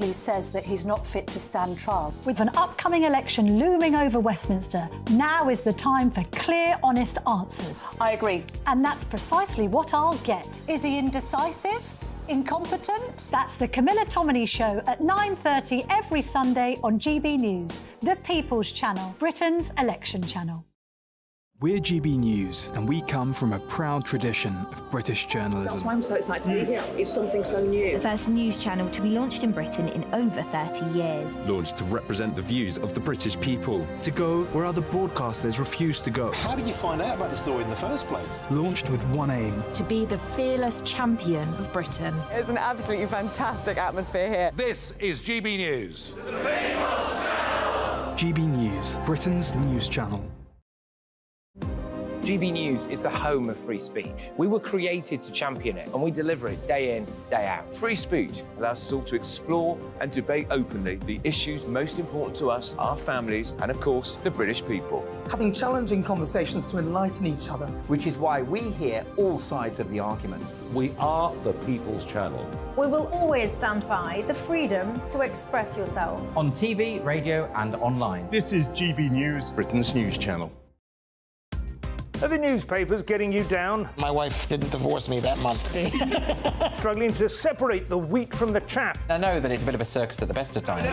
says that he's not fit to stand trial. With an upcoming election looming over Westminster, now is the time for clear, honest answers. I agree. And that's precisely what I'll get. Is he indecisive? Incompetent? That's the Camilla Tominey Show at 9:30 every Sunday on GB News, the People's Channel, Britain's election channel. We're GB News, and we come from a proud tradition of British journalism. That's why I'm so excited to be here. It's something so new. The first news channel to be launched in Britain in over 30 years. Launched to represent the views of the British people. To go where other broadcasters refuse to go. How did you find out about the story in the first place? Launched with one aim. To be the fearless champion of Britain. It's an absolutely fantastic atmosphere here. This is GB News. GB News, Britain's news channel. GB News is the home of free speech. We were created to champion it, and we deliver it day in, day out. Free speech allows us all to explore and debate openly the issues most important to us, our families, and of course, the British people. Having challenging conversations to enlighten each other. Which is why we hear all sides of the argument. We are the People's Channel. We will always stand by the freedom to express yourself. On TV, radio and online. This is GB News, Britain's news channel. Are the newspapers getting you down? My wife didn't divorce me that month. Struggling to separate the wheat from the chaff? I know that it's a bit of a circus at the best of times.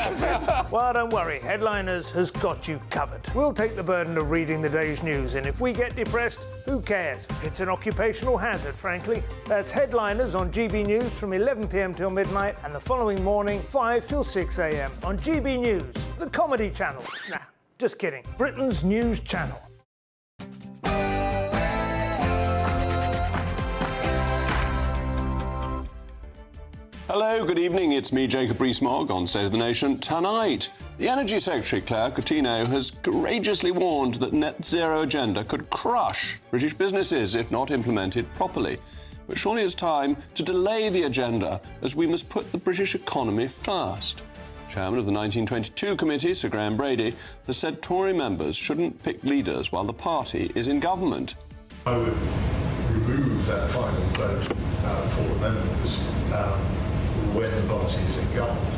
Well, don't worry, Headliners has got you covered. We'll take the burden of reading the day's news, and if we get depressed, who cares? It's an occupational hazard, frankly. That's Headliners on GB News from 11 p.m. till midnight, and the following morning, 5 till 6 a.m. on GB News, the comedy channel. Nah, just kidding. Britain's news channel. Hello, good evening. It's me, Jacob Rees-Mogg, on State of the Nation. Tonight, the Energy Secretary, Claire Coutinho, has courageously warned that net zero agenda could crush British businesses if not implemented properly. But surely it's time to delay the agenda, as we must put the British economy first. Chairman of the 1922 committee, Sir Graham Brady, has said Tory members shouldn't pick leaders while the party is in government. I would remove that final vote for amendments when the party is in government.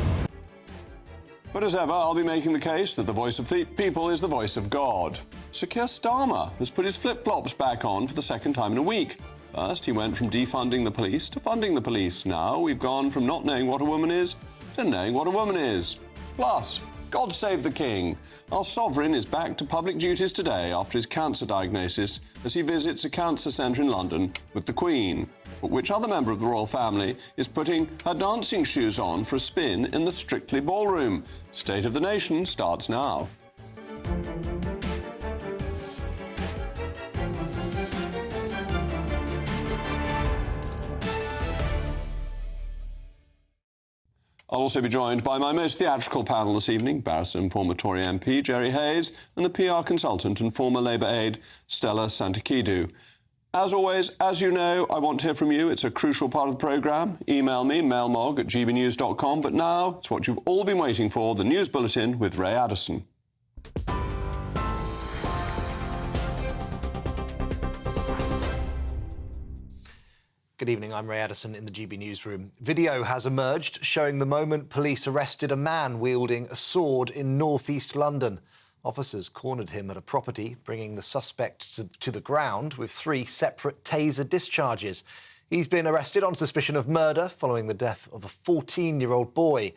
But as ever, I'll be making the case that the voice of the people is the voice of God. Sir Keir Starmer has put his flip-flops back on for the second time in a week. First, he went from defunding the police to funding the police. Now we've gone from not knowing what a woman is to knowing what a woman is. Plus, God save the King. Our sovereign is back to public duties today after his cancer diagnosis as he visits a cancer centre in London with the Queen. But which other member of the royal family is putting her dancing shoes on for a spin in the Strictly ballroom? State of the Nation starts now. I'll also be joined by my most theatrical panel this evening, barrister and former Tory MP Jerry Hayes and the PR consultant and former Labour aide Stella Santakidou. As always, as you know, I want to hear from you. It's a crucial part of the programme. Email me, mailmog@gbnews.com. But now, it's what you've all been waiting for, the News Bulletin with Ray Addison. Good evening, I'm Ray Addison in the GB Newsroom. Video has emerged showing the moment police arrested a man wielding a sword in north-east London. Officers cornered him at a property, bringing the suspect to the ground with 3 separate taser discharges. He's been arrested on suspicion of murder following the death of a 14-year-old boy.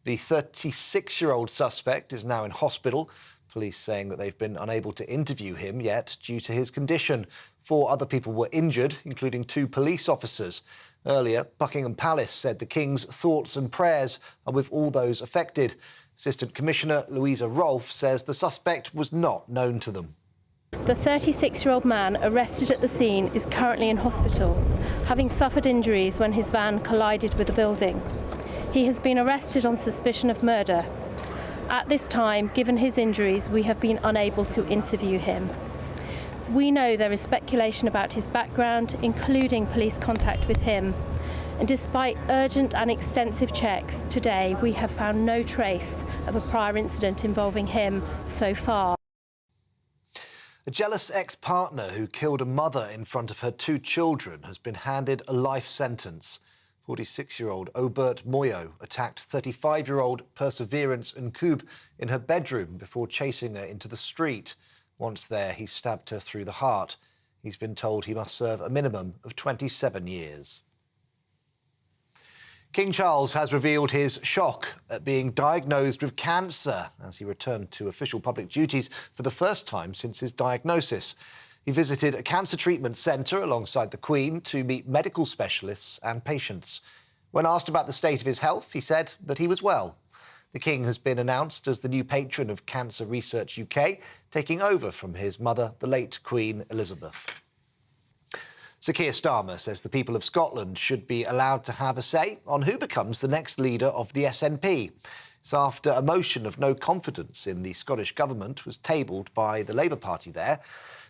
The 36-year-old suspect is now in hospital. Police saying that they've been unable to interview him yet due to his condition. 4 other people were injured, including 2 police officers. Earlier, Buckingham Palace said the King's thoughts and prayers are with all those affected. Assistant Commissioner Louisa Rolfe says the suspect was not known to them. The 36-year-old man arrested at the scene is currently in hospital, having suffered injuries when his van collided with a building. He has been arrested on suspicion of murder. At this time, given his injuries, we have been unable to interview him. We know there is speculation about his background, including police contact with him. And despite urgent and extensive checks, today we have found no trace of a prior incident involving him so far. A jealous ex-partner who killed a mother in front of her 2 children has been handed a life sentence. 46-year-old Obert Moyo attacked 35-year-old Perseverance Nkub in her bedroom before chasing her into the street. Once there, he stabbed her through the heart. He's been told he must serve a minimum of 27 years. King Charles has revealed his shock at being diagnosed with cancer as he returned to official public duties for the first time since his diagnosis. He visited a cancer treatment centre alongside the Queen to meet medical specialists and patients. When asked about the state of his health, he said that he was well. The King has been announced as the new patron of Cancer Research UK, taking over from his mother, the late Queen Elizabeth. Sir Keir Starmer says the people of Scotland should be allowed to have a say on who becomes the next leader of the SNP. It's after a motion of no confidence in the Scottish Government was tabled by the Labour Party there.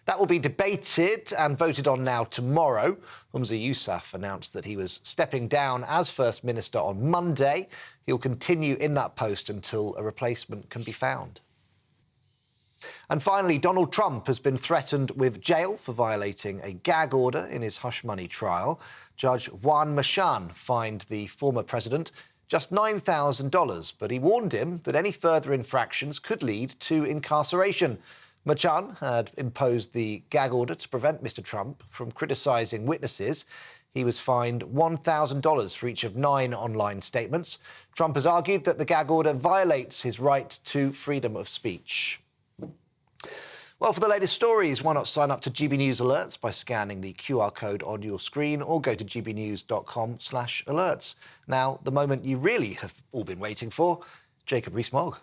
That will be debated and voted on now tomorrow. Humza Yousaf announced that he was stepping down as First Minister on Monday. He'll continue in that post until a replacement can be found. And finally, Donald Trump has been threatened with jail for violating a gag order in his hush money trial. Judge Juan Machan fined the former president just $9,000, but he warned him that any further infractions could lead to incarceration. Machan had imposed the gag order to prevent Mr. Trump from criticising witnesses. He was fined $1,000 for each of 9 online statements. Trump has argued that the gag order violates his right to freedom of speech. Well, for the latest stories, why not sign up to GB News Alerts by scanning the QR code on your screen or go to gbnews.com/alerts. Now, the moment you really have all been waiting for, Jacob Rees-Mogg.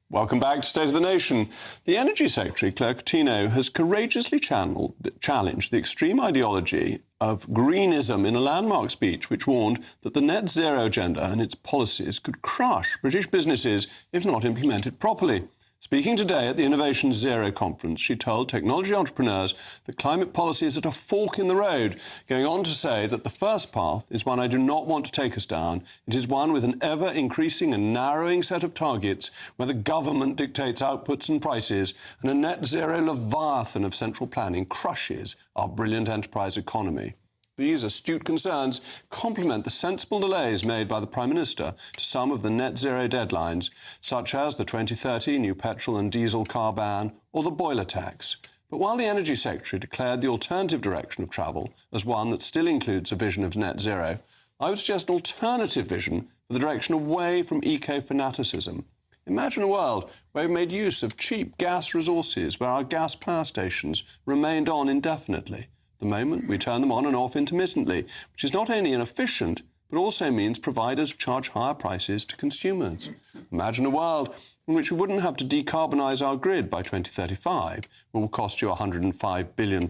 Welcome back to State of the Nation. The Energy Secretary, Claire Coutinho, has courageously challenged the extreme ideology of greenism in a landmark speech which warned that the net zero agenda and its policies could crush British businesses if not implemented properly. Speaking today at the Innovation Zero conference, she told technology entrepreneurs that climate policy is at a fork in the road, going on to say that the first path is one I do not want to take us down. It is one with an ever-increasing and narrowing set of targets where the government dictates outputs and prices, and a net zero leviathan of central planning crushes our brilliant enterprise economy. These astute concerns complement the sensible delays made by the Prime Minister to some of the net zero deadlines, such as the 2030 new petrol and diesel car ban or the boiler tax. But while the Energy Secretary declared the alternative direction of travel as one that still includes a vision of net zero, I would suggest an alternative vision for the direction away from eco-fanaticism. Imagine a world where we've made use of cheap gas resources, where our gas power stations remained on indefinitely. The moment we turn them on and off intermittently, which is not only inefficient, but also means providers charge higher prices to consumers. Imagine a world in which we wouldn't have to decarbonise our grid by 2035, which will cost you £105 billion,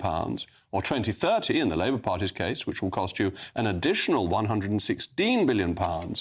or 2030, in the Labour Party's case, which will cost you an additional £116 billion. In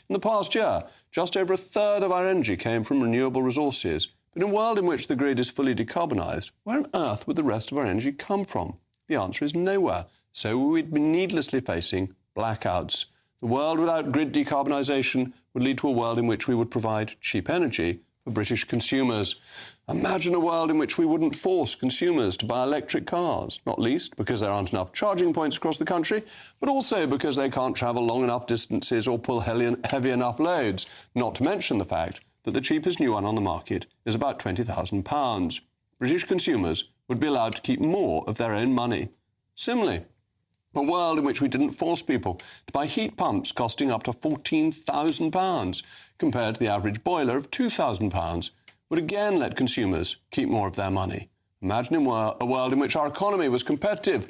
the past year, just over a third of our energy came from renewable resources. But in a world in which the grid is fully decarbonised, where on earth would the rest of our energy come from? The answer is nowhere, so we'd be needlessly facing blackouts. The world without grid decarbonisation would lead to a world in which we would provide cheap energy for British consumers. Imagine a world in which we wouldn't force consumers to buy electric cars, not least because there aren't enough charging points across the country, but also because they can't travel long enough distances or pull heavy enough loads, not to mention the fact that the cheapest new one on the market is about £20,000. British consumers would be allowed to keep more of their own money. Similarly, a world in which we didn't force people to buy heat pumps costing up to £14,000 compared to the average boiler of £2,000 would again let consumers keep more of their money. Imagine a world in which our economy was competitive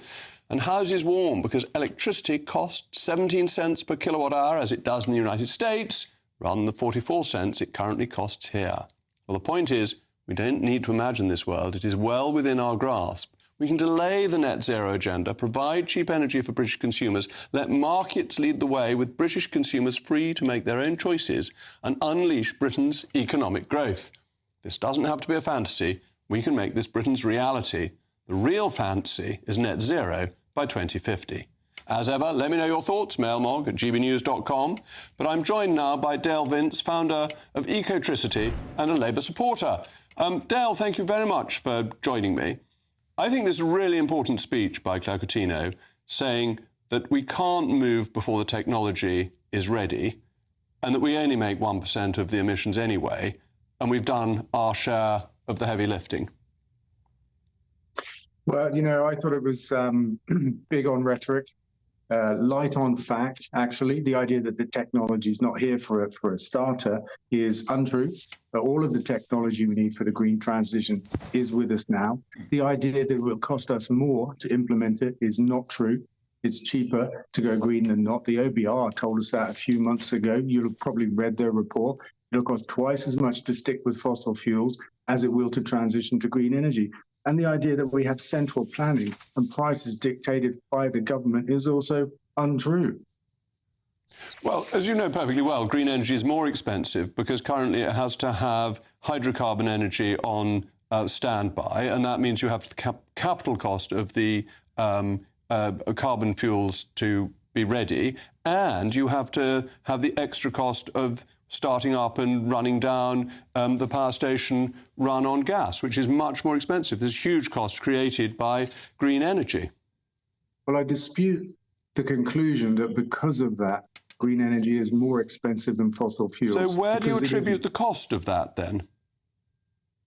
and houses warm because electricity costs 17 cents per kilowatt hour as it does in the United States, rather than the 44 cents it currently costs here. Well, the point is, we don't need to imagine this world. It is well within our grasp. We can delay the net zero agenda, provide cheap energy for British consumers, let markets lead the way with British consumers free to make their own choices and unleash Britain's economic growth. This doesn't have to be a fantasy. We can make this Britain's reality. The real fantasy is net zero by 2050. As ever, let me know your thoughts, mailmog@gbnews.com. But I'm joined now by Dale Vince, founder of Ecotricity and a Labour supporter. Dale, thank you very much for joining me. I think this is a really important speech by Claire Coutinho saying that we can't move before the technology is ready and that we only make 1% of the emissions anyway, and we've done our share of the heavy lifting. Well, you know, I thought it was big on rhetoric, light on fact, actually. The idea that the technology is not here for a starter is untrue. All of the technology we need for the green transition is with us now. The idea that it will cost us more to implement it is not true. It's cheaper to go green than not. The OBR told us that a few months ago. You'll have probably read their report. It'll cost twice as much to stick with fossil fuels as it will to transition to green energy. And the idea that we have central planning and prices dictated by the government is also untrue. Well, as you know perfectly well, green energy is more expensive because currently it has to have hydrocarbon energy on standby, and that means you have the capital cost of the carbon fuels to be ready, and you have to have the extra cost of starting up and running down the power station run on gas, which is much more expensive. There's huge costs created by green energy. Well, I dispute the conclusion that because of that, green energy is more expensive than fossil fuels. So where do you attribute the cost of that then?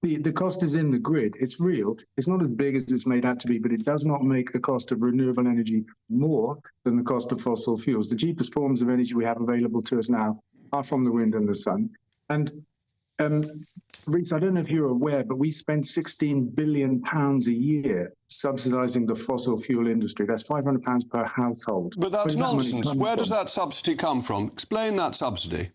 The cost is in the grid. It's real. It's not as big as it's made out to be, but it does not make the cost of renewable energy more than the cost of fossil fuels. The cheapest forms of energy we have available to us now are from the wind and the sun. And Rees, I don't know if you're aware, but we spend £16 billion a year subsidising the fossil fuel industry. That's £500 per household. But that's nonsense. Where does that subsidy come from? Explain that subsidy.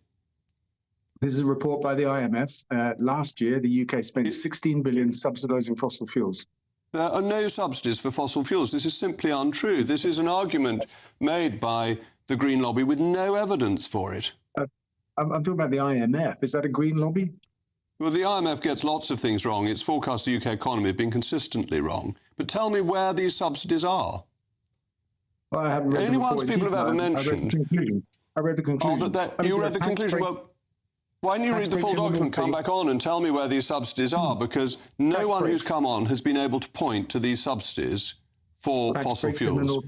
This is a report by the IMF. Last year, the UK spent £16 billion subsidising fossil fuels. There are no subsidies for fossil fuels. This is simply untrue. This is an argument made by the Green lobby with no evidence for it. I'm talking about the IMF. Is that a green lobby? Well, the IMF gets lots of things wrong. Its forecasts of the UK economy have been consistently wrong. But tell me where these subsidies are. Well, I haven't read the only ones people have ever mentioned. I read the conclusion. You read the conclusion. Well, why don't you read the full document, come back on and tell me where these subsidies are? Because no one who's come on has been able to point to these subsidies for fossil fuels.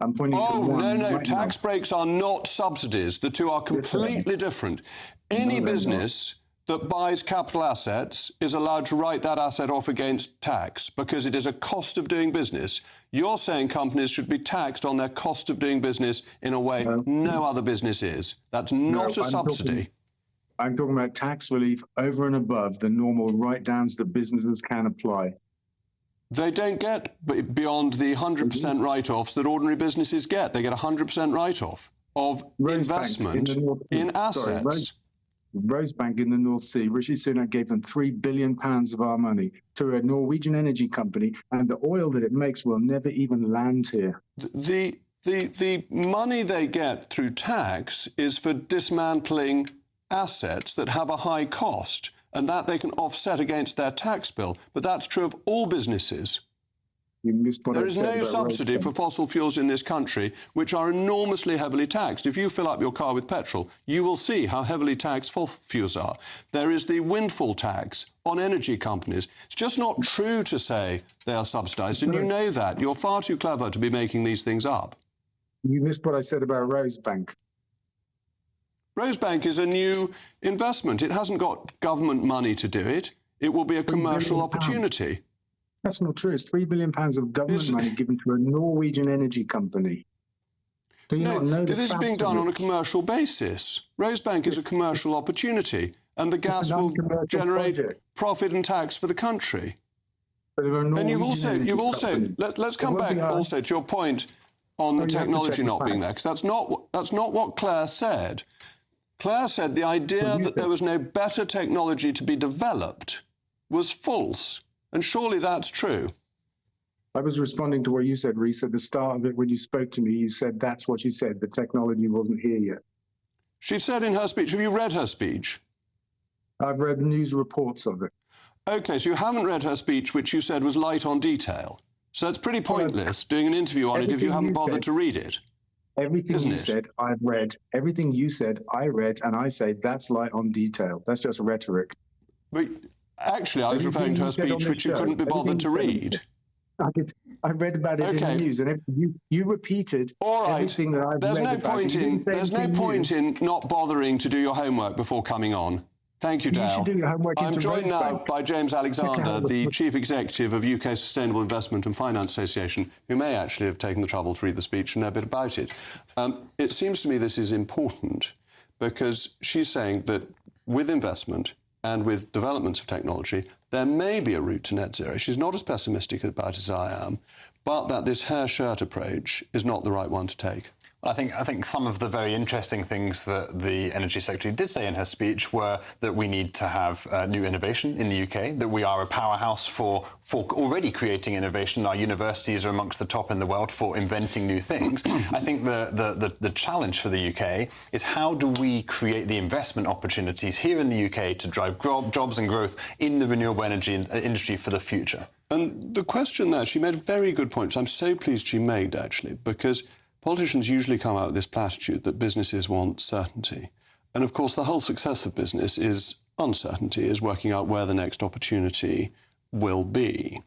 No, tax breaks are not subsidies. The two are completely different. Any business that buys capital assets is allowed to write that asset off against tax because it is a cost of doing business. You're saying companies should be taxed on their cost of doing business in a way no other business is. That's not a subsidy. I'm talking about tax relief over and above the normal write-downs that businesses can apply. They don't get beyond the 100% write-offs that ordinary businesses get. They get a 100% write-off of investment in assets. Rosebank in the North Sea, Rishi Sunak gave them £3 billion of our money to a Norwegian energy company, and the oil that it makes will never even land here. The money they get through tax is for dismantling assets that have a high cost, and that they can offset against their tax bill. But that's true of all businesses. There is no subsidy for fossil fuels in this country, which are enormously heavily taxed. If you fill up your car with petrol, you will see how heavily taxed fossil fuels are. There is the windfall tax on energy companies. It's just not true to say they are subsidised, and you know that. You're far too clever to be making these things up. You missed what I said about Rosebank. Rosebank is a new investment. It hasn't got government money to do it. It will be a commercial opportunity. That's not true. It's £3 billion of government money given to a Norwegian energy company. Do you not know this is being done on a commercial basis. Rosebank is a commercial opportunity, and the gas will generate profit and tax for the country. And you've also let's come back also to your point on the technology not being there, because that's not what Claire said. Claire said the idea that there was no better technology to be developed was false, and surely that's true. I was responding to what you said, Rees, at the start of it. When you spoke to me, you said that's what she said, the technology wasn't here yet. She said in her speech, have you read her speech? I've read news reports of it. OK, so you haven't read her speech, which you said was light on detail. So it's pretty pointless doing an interview on it if you haven't bothered to read it. Everything you said, I've read. Everything you said, I read, and I say that's light on detail. That's just rhetoric. But Actually, I was referring to her speech, which you couldn't be bothered to read. I read about it in the news, and you repeated everything that I've read about it. There's no point in not bothering to do your homework before coming on. Thank you, Dale. You should do your homework. I'm joined now by James Alexander, the Chief Executive of UK Sustainable Investment and Finance Association, who may actually have taken the trouble to read the speech and know a bit about it. It seems to me this is important because she's saying that with investment and with developments of technology, there may be a route to net zero. She's not as pessimistic about it as I am, but that this hair shirt approach is not the right one to take. I think some of the very interesting things that the Energy Secretary did say in her speech were that we need to have new innovation in the UK, that we are a powerhouse for already creating innovation. Our universities are amongst the top in the world for inventing new things. I think the challenge for the UK is how do we create the investment opportunities here in the UK to drive jobs and growth in the renewable energy industry for the future. And the question there, she made very good points. I'm so pleased she made, actually, because politicians usually come out with this platitude that businesses want certainty. And of course, the whole success of business is uncertainty, is working out where the next opportunity will be.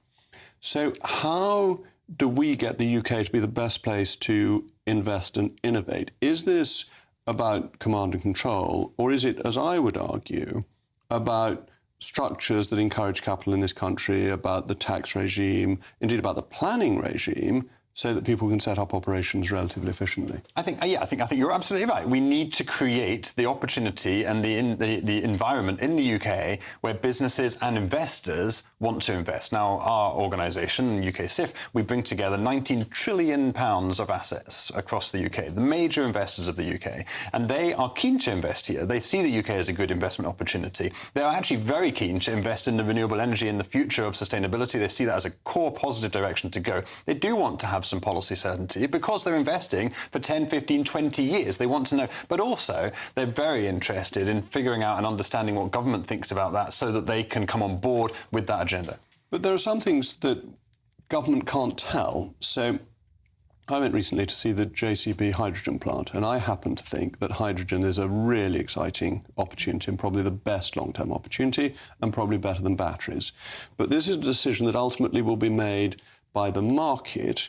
So how do we get the UK to be the best place to invest and innovate? Is this about command and control, or is it, as I would argue, about structures that encourage capital in this country, about the tax regime, indeed about the planning regime, so that people can set up operations relatively efficiently? I think you're absolutely right. We need to create the opportunity and the environment in the UK where businesses and investors want to invest. Now, our organisation, UK SIF, we bring together £19 trillion of assets across the UK, the major investors of the UK, and they are keen to invest here. They see the UK as a good investment opportunity. They are actually very keen to invest in the renewable energy and the future of sustainability. They see that as a core positive direction to go. They do want to have some policy certainty because they're investing for 10, 15, 20 years. They want to know. But also, they're very interested in figuring out and understanding what government thinks about that so that they can come on board with that agenda. But there are some things that government can't tell. So I went recently to see the JCB hydrogen plant, and I happen to think that hydrogen is a really exciting opportunity and probably the best long-term opportunity and probably better than batteries. But this is a decision that ultimately will be made by the market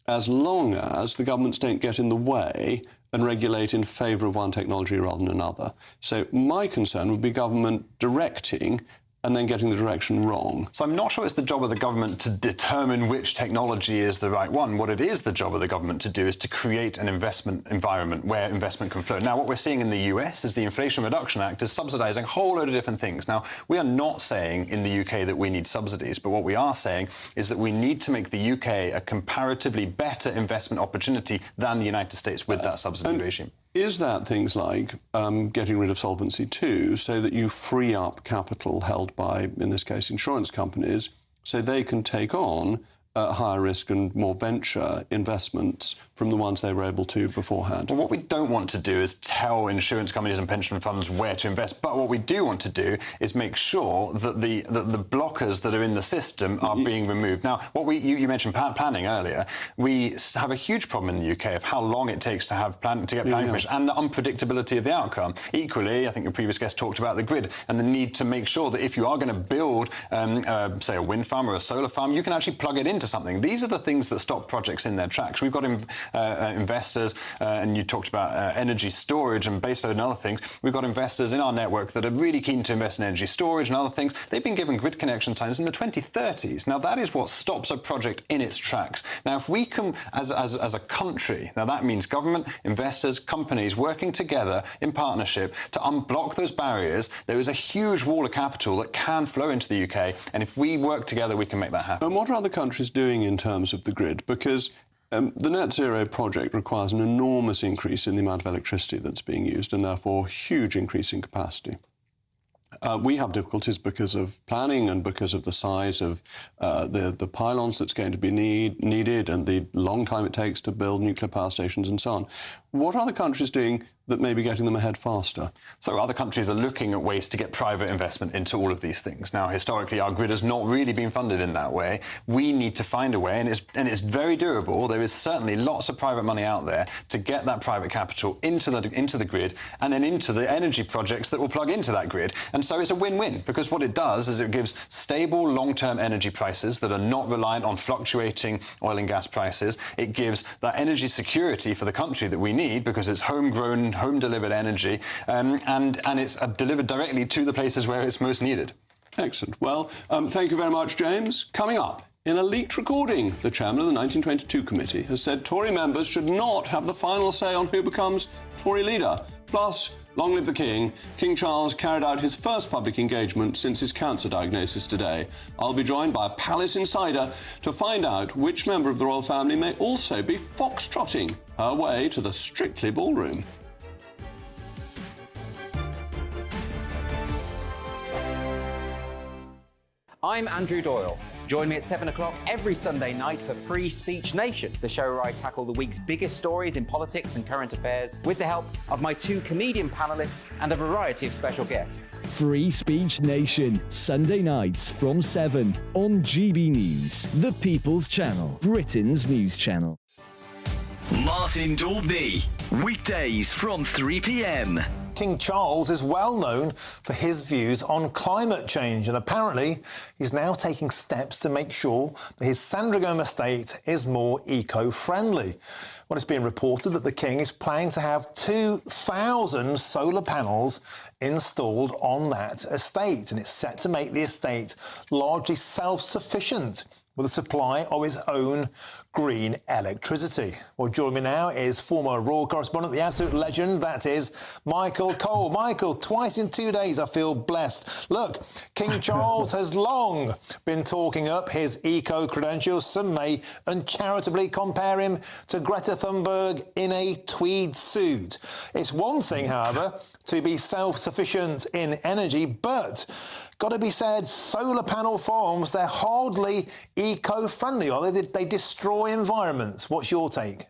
as long as the governments don't get in the way and regulate in favour of one technology rather than another. So my concern would be government directing and then getting the direction wrong. So I'm not sure it's the job of the government to determine which technology is the right one. What it is the job of the government to do is to create an investment environment where investment can flow. Now, what we're seeing in the US is the Inflation Reduction Act is subsidising a whole load of different things. Now, we are not saying in the UK that we need subsidies, but what we are saying is that we need to make the UK a comparatively better investment opportunity than the United States with that subsidy regime. Is that things like getting rid of Solvency II so that you free up capital held by, in this case, insurance companies, so they can take on higher risk and more venture investments from the ones they were able to beforehand? Well, what we don't want to do is tell insurance companies and pension funds where to invest, but what we do want to do is make sure that the blockers that are in the system are being removed. Now, you mentioned planning earlier. We have a huge problem in the UK of how long it takes to get planning permission and the unpredictability of the outcome. Equally, I think your previous guest talked about the grid and the need to make sure that if you are going to build, say, a wind farm or a solar farm, you can actually plug it into something. These are the things that stop projects in their tracks. We've got investors, and you talked about energy storage and baseload and other things. We've got investors in our network that are really keen to invest in energy storage and other things. They've been given grid connection times in the 2030s. Now, that is what stops a project in its tracks. Now, if we can, as a country, now that means government, investors, companies working together in partnership to unblock those barriers, there is a huge wall of capital that can flow into the UK, and if we work together, we can make that happen. And what are other countries doing in terms of the grid? Because the net zero project requires an enormous increase in the amount of electricity that's being used and therefore a huge increase in capacity. We have difficulties because of planning and because of the size of the pylons that's going to be needed and the long time it takes to build nuclear power stations and so on. What are other countries doing that may be getting them ahead faster? So other countries are looking at ways to get private investment into all of these things. Now, historically, our grid has not really been funded in that way. We need to find a way, and it's very doable. There is certainly lots of private money out there to get that private capital into the grid and then into the energy projects that will plug into that grid. And so it's a win-win, because what it does is it gives stable, long-term energy prices that are not reliant on fluctuating oil and gas prices. It gives that energy security for the country that we need, because it's homegrown, home-delivered energy, and it's delivered directly to the places where it's most needed. Excellent. Well, thank you very much, James. Coming up, in a leaked recording, the chairman of the 1922 committee has said Tory members should not have the final say on who becomes Tory leader. Plus, long live the King. King Charles carried out his first public engagement since his cancer diagnosis today. I'll be joined by a palace insider to find out which member of the royal family may also be foxtrotting her way to the Strictly ballroom. I'm Andrew Doyle. Join me at 7 o'clock every Sunday night for Free Speech Nation, the show where I tackle the week's biggest stories in politics and current affairs with the help of my 2 comedian panellists and a variety of special guests. Free Speech Nation, Sunday nights from 7 on GB News, the People's Channel, Britain's news channel. Martin Daubney, weekdays from 3 p.m. King Charles is well known for his views on climate change, and apparently he's now taking steps to make sure that his Sandringham estate is more eco-friendly. Well, it's been reported that the King is planning to have 2,000 solar panels installed on that estate, and it's set to make the estate largely self-sufficient with a supply of its own green electricity. Well, joining me now is former royal correspondent, the absolute legend, that is Michael Cole. Michael, twice in 2 days, I feel blessed. Look, King Charles has long been talking up his eco-credentials. Some may uncharitably compare him to Greta Thunberg in a tweed suit. It's one thing, however, to be self-sufficient in energy, but got to be said, solar panel farms, they're hardly eco-friendly, are they? They destroy environments. What's your take?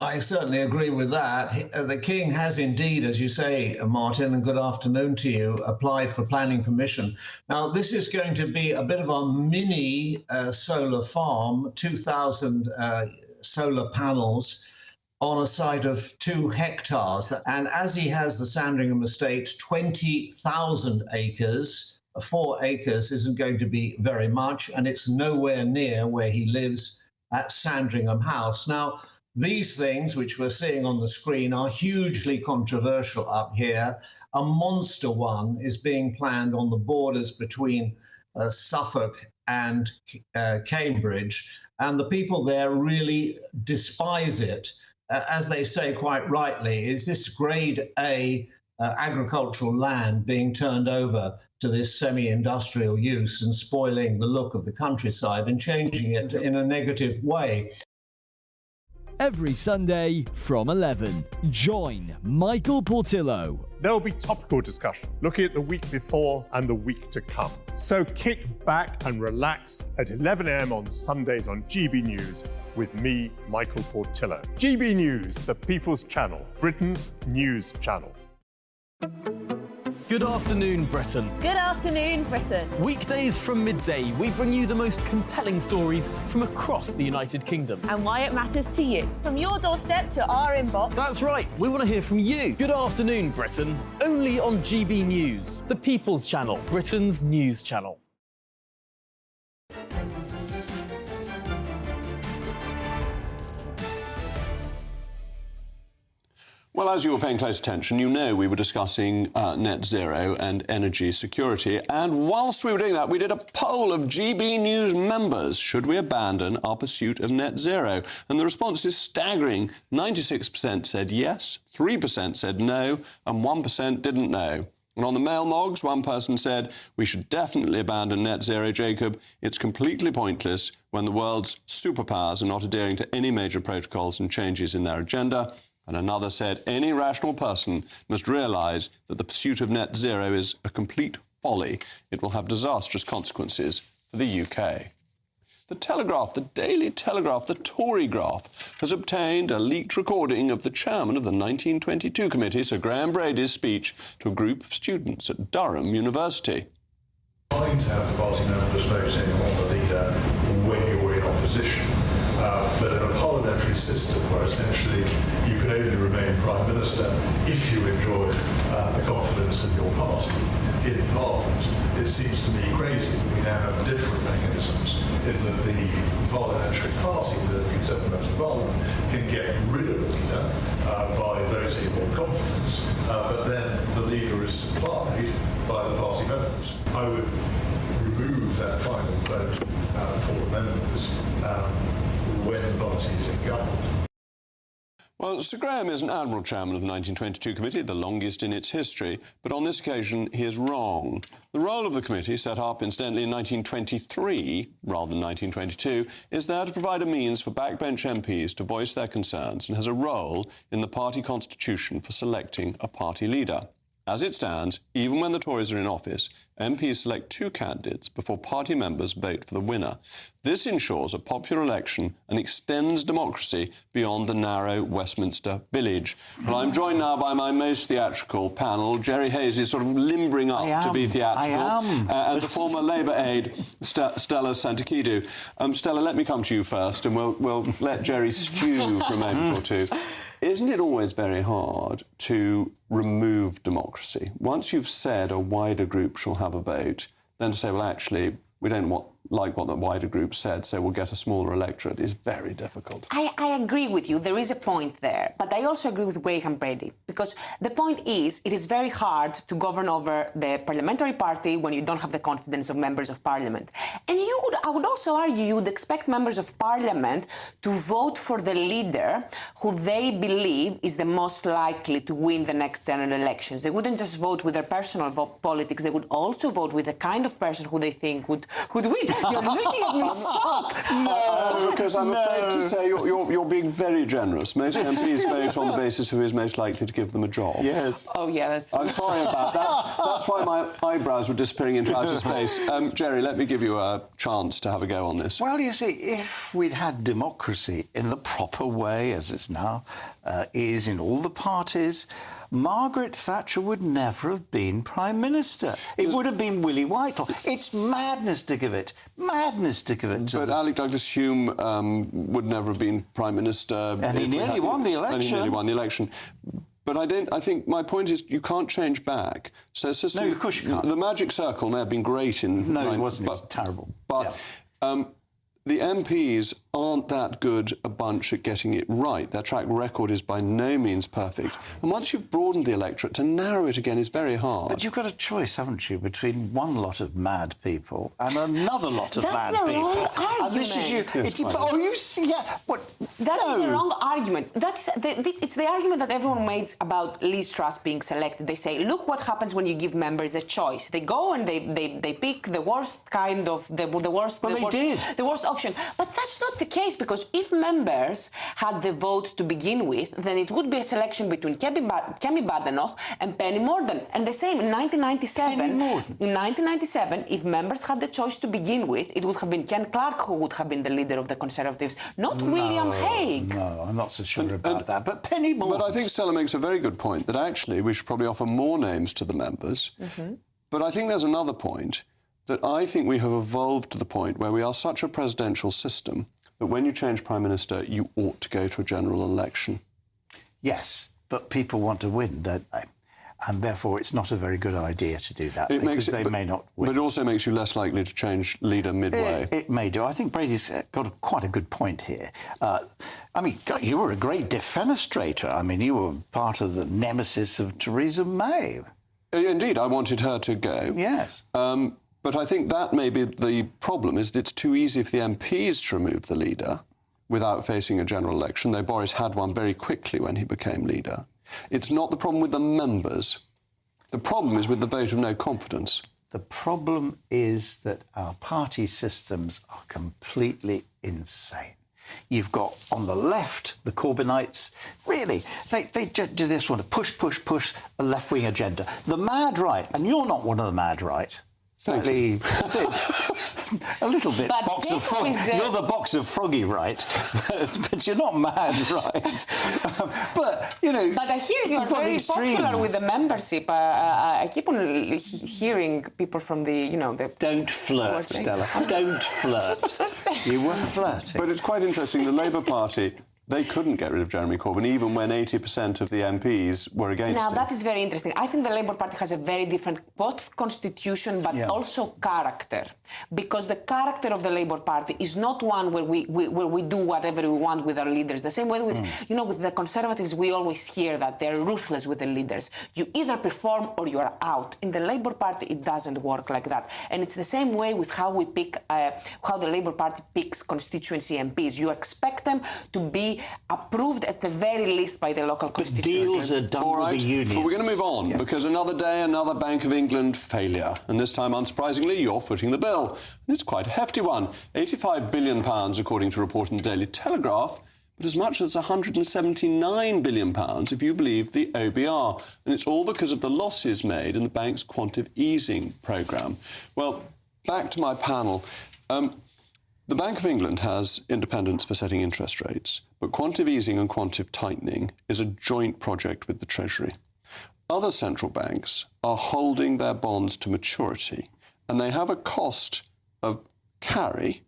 I certainly agree with that. The King has indeed, as you say, Martin, and good afternoon to you, applied for planning permission. Now, this is going to be a bit of a mini solar farm, 2,000 solar panels on a site of 2 hectares. And as he has the Sandringham estate, 20,000 acres, 4 acres isn't going to be very much, and it's nowhere near where he lives at Sandringham House. Now, these things, which we're seeing on the screen, are hugely controversial up here. A monster one is being planned on the borders between Suffolk and Cambridge, and the people there really despise it. As they say quite rightly, is this grade A agricultural land being turned over to this semi-industrial use and spoiling the look of the countryside and changing it in a negative way. Every Sunday from 11, join Michael Portillo. There will be topical discussion, looking at the week before and the week to come. So kick back and relax at 11 a.m. on Sundays on GB News with me, Michael Portillo. GB News, the People's Channel, Britain's news channel. Good afternoon, Britain. Good afternoon, Britain. Weekdays from midday, we bring you the most compelling stories from across the United Kingdom. And why it matters to you. From your doorstep to our inbox. That's right, we want to hear from you. Good afternoon, Britain. Only on GB News, the People's Channel, Britain's news channel. Well, as you were paying close attention, you know we were discussing net zero and energy security. And whilst we were doing that, we did a poll of GB News members. Should we abandon our pursuit of net zero? And the response is staggering. 96% said yes, 3% said no, and 1% didn't know. And on the mail mogs, one person said, we should definitely abandon net zero, Jacob. It's completely pointless when the world's superpowers are not adhering to any major protocols and changes in their agenda. And another said, any rational person must realise that the pursuit of net zero is a complete folly. It will have disastrous consequences for the UK. The Telegraph, the Daily Telegraph, the Tory graph, has obtained a leaked recording of the chairman of the 1922 committee, Sir Graham Brady's speech to a group of students at Durham University. Fine to have the party members voting on the leader when you're in opposition, but in a parliamentary system where essentially you can only remain Prime Minister if you enjoy the confidence of your party in Parliament, it seems to me crazy that we now have different mechanisms in that the parliamentary party, the Conservative members of Parliament, can get rid of the leader by voting on confidence, but then the leader is supplied by the party members. I would remove that final vote for the members when the party is in government. Well, Sir Graham is an admirable chairman of the 1922 committee, the longest in its history, but on this occasion he is wrong. The role of the committee, set up incidentally in 1923 rather than 1922, is there to provide a means for backbench MPs to voice their concerns and has a role in the party constitution for selecting a party leader. As it stands, even when the Tories are in office, MPs select two candidates before party members vote for the winner. This ensures a popular election and extends democracy beyond the narrow Westminster village. Well, I'm joined now by my most theatrical panel. Jerry Hayes is sort of limbering up to be theatrical. And the former Labour aide, Stella Santakidou. Stella, let me come to you first, and we'll let Jerry stew for a moment or two. Isn't it always very hard to remove democracy? Once you've said a wider group shall have a vote, then to say, well, actually, we don't like what the wider group said, so we'll get a smaller electorate, is very difficult. I agree with you. There is a point there. But I also agree with Graham Brady, because the point is it is very hard to govern over the parliamentary party when you don't have the confidence of members of parliament. And I would also argue you would expect members of parliament to vote for the leader who they believe is the most likely to win the next general elections. They wouldn't just vote with their personal politics. They would also vote with the kind of person who they think would win. You're looking at me shocked. No, because I'm afraid to say you're being very generous. Most MPs vote on the basis of who is most likely to give them a job. Yes. Oh, yeah, that's... I'm sorry about that. That's why my eyebrows were disappearing into outer space. Jerry, let me give you a chance to have a go on this. Well, you see, if we'd had democracy in the proper way, as it's now is in all the parties, Margaret Thatcher would never have been Prime Minister. It would have been Willie Whitelaw. It's madness to give it. Madness to give it to But Alec Douglas-Hume would never have been Prime Minister. And he nearly won the election. And he nearly won the election. But I think my point is you can't change back. So system, no, of course you can't. The magic circle may have been great in... No, it wasn't. It was terrible. But... Yeah. The MPs aren't that good a bunch at getting it right. Their track record is by no means perfect. And once you've broadened the electorate, to narrow it again is very hard. But you've got a choice, haven't you, between one lot of mad people and another lot of mad people. That's the wrong argument. And this is you. Yes, Oh, you see, yeah. What? That is the wrong argument. It's the argument that everyone makes about Liz Truss being selected. They say, look what happens when you give members a choice. They go and they pick the worst kind of the worst. Well, the worst option. But that's not the case, because if members had the vote to begin with, then it would be a selection between Kemi Badenoch and Penny Mordaunt. And the same in 1997, if members had the choice to begin with, it would have been Ken Clarke who would have been the leader of the Conservatives, not William Hague. No, I'm not so sure about that. But Penny Mordaunt... But I think Stella makes a very good point that actually we should probably offer more names to the members. Mm-hmm. But I think there's another point, that I think we have evolved to the point where we are such a presidential system that when you change Prime Minister, you ought to go to a general election. Yes, but people want to win, don't they? And therefore it's not a very good idea to do that, because they may not win. But it also makes you less likely to change leader midway. It may do. I think Brady's got quite a good point here. I mean, God, you were a great defenestrator. I mean, you were part of the nemesis of Theresa May. Indeed, I wanted her to go. Yes. But I think that may be the problem, is that it's too easy for the MPs to remove the leader without facing a general election, though Boris had one very quickly when he became leader. It's not the problem with the members. The problem is with the vote of no confidence. The problem is that our party systems are completely insane. You've got, on the left, the Corbynites. Really, they just want to push a left-wing agenda. The mad right, and you're not one of the mad right. Thank you. A little bit. But Box of Jacob frog. is, You're the box of froggy, right? But you're not mad, right? But, you know... But I hear you are you've got very the popular extremes. with the membership. I keep on hearing people from the, you know, the... Don't flirt, Stella. Don't flirt. You were flirting. But it's quite interesting, the Labour Party, they couldn't get rid of Jeremy Corbyn even when 80% of the MPs were against Now, him. that is very interesting. I think the Labour Party has a very different, both constitution but also character. Because the character of the Labour Party is not one where we do whatever we want with our leaders. The same way with, you know, with the Conservatives, we always hear that they're ruthless with the leaders. You either perform or you are out. In the Labour Party, it doesn't work like that. And it's the same way with how we pick, how the Labour Party picks constituency MPs. You expect them to be approved at the very least by the local constituency. Deals are done with the union. But we're going to move on, because another day, another Bank of England failure. And this time, unsurprisingly, you're footing the bill. And it's quite a hefty one. £85 billion, according to a report in the Daily Telegraph, but as much as £179 billion if you believe the OBR. And it's all because of the losses made in the bank's quantitative easing programme. Well, back to my panel. The Bank of England has independence for setting interest rates, but quantitative easing and quantitative tightening is a joint project with the Treasury. Other central banks are holding their bonds to maturity, and they have a cost of carry,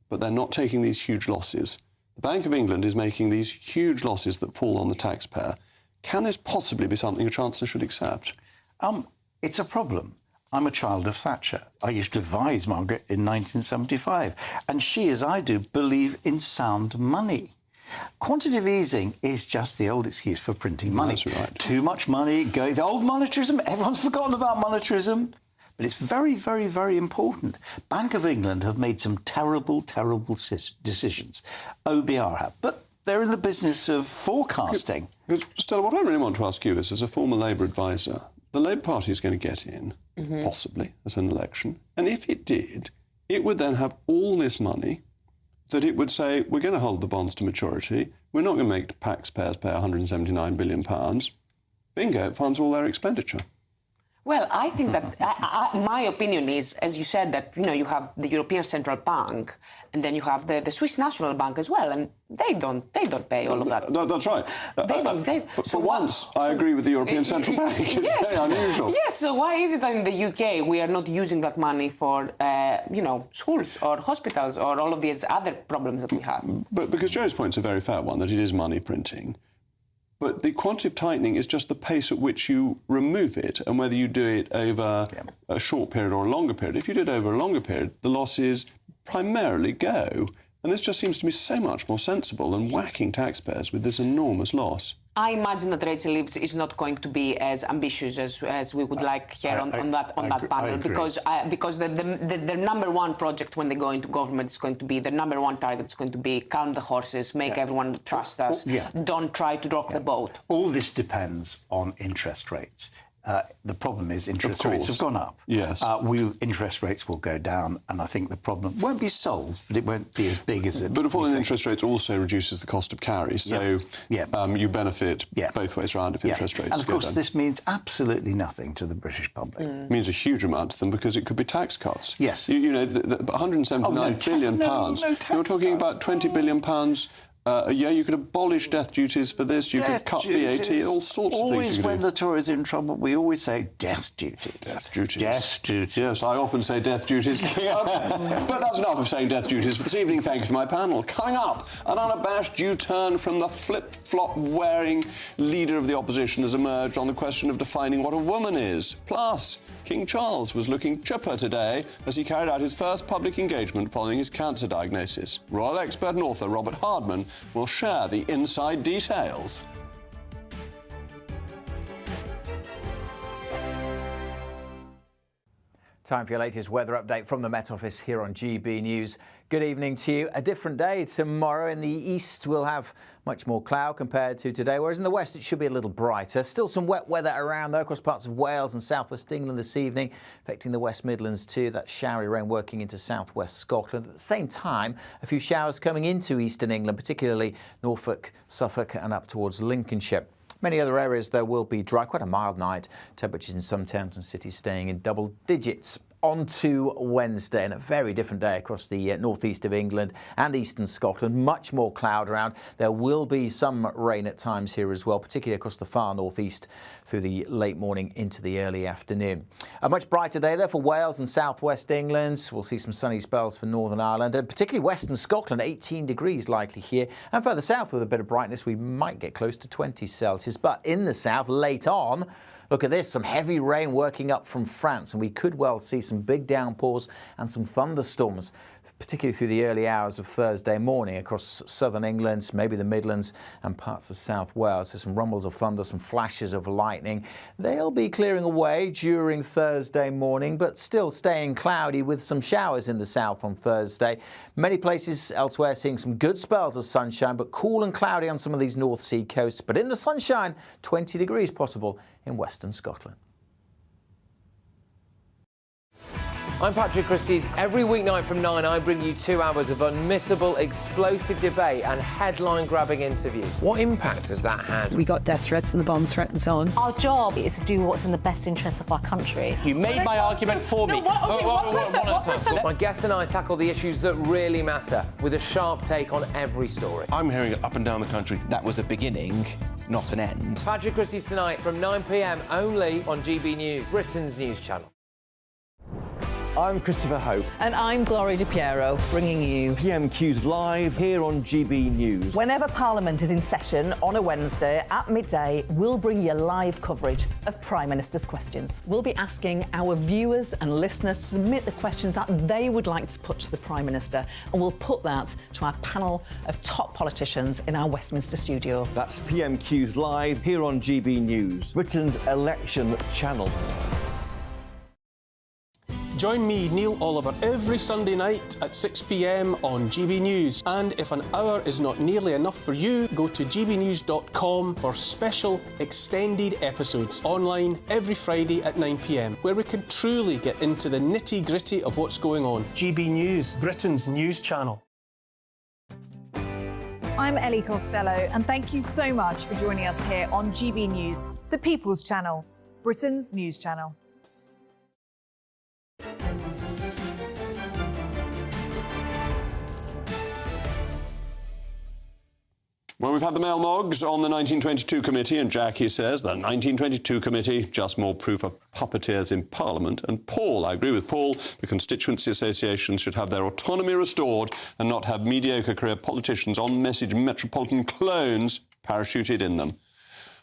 but they're not taking these huge losses. The Bank of England is making these huge losses that fall on the taxpayer. Can this possibly be something a Chancellor should accept? It's a problem. I'm a child of Thatcher. I used to advise Margaret in 1975, and she, as I do, believe in sound money. Quantitative easing is just the old excuse for printing money. That's right. Too much money, the old monetarism, everyone's forgotten about monetarism. But it's very, very, very important. Bank of England have made some terrible, terrible decisions. OBR have. But they're in the business of forecasting. Stella, what I really want to ask you is, as a former Labour advisor, the Labour Party is going to get in, possibly, at an election. And if it did, it would then have all this money that it would say, we're going to hold the bonds to maturity, we're not going to make taxpayers pay £179 billion. Bingo, it funds all their expenditure. Well, I think that my opinion is, as you said, that you have the European Central Bank, and then you have the Swiss National Bank as well, and they don't pay all of that. That's right. They don't. For once, I agree with the European Central Bank. It's very unusual. Yes. So why is it that in the UK we are not using that money for schools or hospitals or all of these other problems that we have? But because Joe's point's a very fair one, that it is money printing. But the quantitative tightening is just the pace at which you remove it, and whether you do it over a short period or a longer period. If you did it over a longer period, the losses primarily go. And this just seems to me so much more sensible than whacking taxpayers with this enormous loss. I imagine that Rachel Reeves is not going to be as ambitious as we would like here on that panel, because the number one project when they go into government is going to be, the number one target is going to be calm the horses, make everyone trust us, don't try to rock the boat. All this depends on interest rates. The problem is interest rates have gone up. Yes. Interest rates will go down, and I think the problem won't be solved, but it won't be as big as it. But a fall in interest rates also reduces the cost of carry, so you benefit both ways around if interest rates And of course, go down. this means absolutely nothing to the British public. It means a huge amount to them because it could be tax cuts. Yes. You know, the £179 billion. You're talking about £20 billion a year. You could abolish death duties for this. You could cut VAT, all sorts of things. Always when the Tories are in trouble, we always say death duties. Death duties. Death duties. Yes, I often say death duties. But that's enough of saying death duties for this evening. Thank you to my panel. Coming up, an unabashed U-turn from the flip-flop wearing leader of the opposition has emerged on the question of defining what a woman is. Plus, King Charles was looking chipper today as he carried out his first public engagement following his cancer diagnosis. Royal expert and author Robert Hardman will share the inside details. Time for your latest weather update from the Met Office here on GB News. Good evening to you. A different day tomorrow. In the east, we'll have much more cloud compared to today, whereas in the west, it should be a little brighter. Still some wet weather around, though, across parts of Wales and southwest England this evening, affecting the West Midlands too. That showery rain working into southwest Scotland. At the same time, a few showers coming into eastern England, particularly Norfolk, Suffolk and up towards Lincolnshire. Many other areas, though, will be dry. Quite a mild night. Temperatures in some towns and cities staying in double digits. On to Wednesday, and a very different day across the northeast of England and eastern Scotland. Much more cloud around. There will be some rain at times here as well, particularly across the far northeast through the late morning into the early afternoon. A much brighter day there for Wales and southwest England. We'll see some sunny spells for Northern Ireland and particularly western Scotland. 18 degrees likely here, and further south with a bit of brightness we might get close to 20 Celsius. But in the south late on, look at this, some heavy rain working up from France, and we could well see some big downpours and some thunderstorms, particularly through the early hours of Thursday morning across southern England, maybe the Midlands and parts of South Wales. So some rumbles of thunder, some flashes of lightning. They'll be clearing away during Thursday morning, but still staying cloudy with some showers in the south on Thursday. Many places elsewhere seeing some good spells of sunshine, but cool and cloudy on some of these North Sea coasts. But in the sunshine, 20 degrees possible in western Scotland. I'm Patrick Christys. Every weeknight from 9, I bring you 2 hours of unmissable, explosive debate and headline-grabbing interviews. What impact has that had? We got death threats and the bomb threat and so on. Our job is to do what's in the best interest of our country. You made my argument for me. My guest and I tackle the issues that really matter with a sharp take on every story. I'm hearing it up and down the country. That was a beginning, not an end. Patrick Christys tonight from 9 p.m. only on GB News, Britain's news channel. I'm Christopher Hope. And I'm Gloria Di Piero, bringing you PMQ's live here on GB News. Whenever Parliament is in session on a Wednesday at midday, we'll bring you live coverage of Prime Minister's questions. We'll be asking our viewers and listeners to submit the questions that they would like to put to the Prime Minister, and we'll put that to our panel of top politicians in our Westminster studio. That's PMQ's live here on GB News, Britain's election channel. Join me, Neil Oliver, every Sunday night at 6 p.m. on GB News. And if an hour is not nearly enough for you, go to gbnews.com for special extended episodes online every Friday at 9 p.m, where we can truly get into the nitty-gritty of what's going on. GB News, Britain's news channel. I'm Ellie Costello, and thank you so much for joining us here on GB News, the People's Channel, Britain's news channel. Well, we've had the Rees-Moggs on the 1922 committee, and Jackie says the 1922 committee, just more proof of puppeteers in Parliament. And Paul, I agree with Paul, the constituency associations should have their autonomy restored and not have mediocre career politicians on-message metropolitan clones parachuted in them.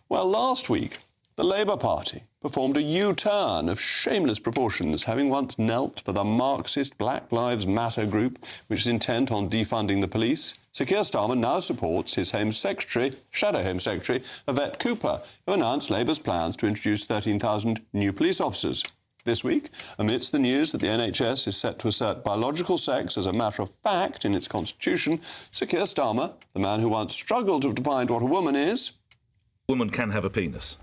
Well, last week, the Labour Party performed a U-turn of shameless proportions, having once knelt for the Marxist Black Lives Matter group, which is intent on defunding the police. Sir Keir Starmer now supports his Home Secretary, Shadow Home Secretary, Yvette Cooper, who announced Labour's plans to introduce 13,000 new police officers. This week, amidst the news that the NHS is set to assert biological sex as a matter of fact in its constitution, Sir Keir Starmer, the man who once struggled to have defined what a woman is... A woman can have a penis.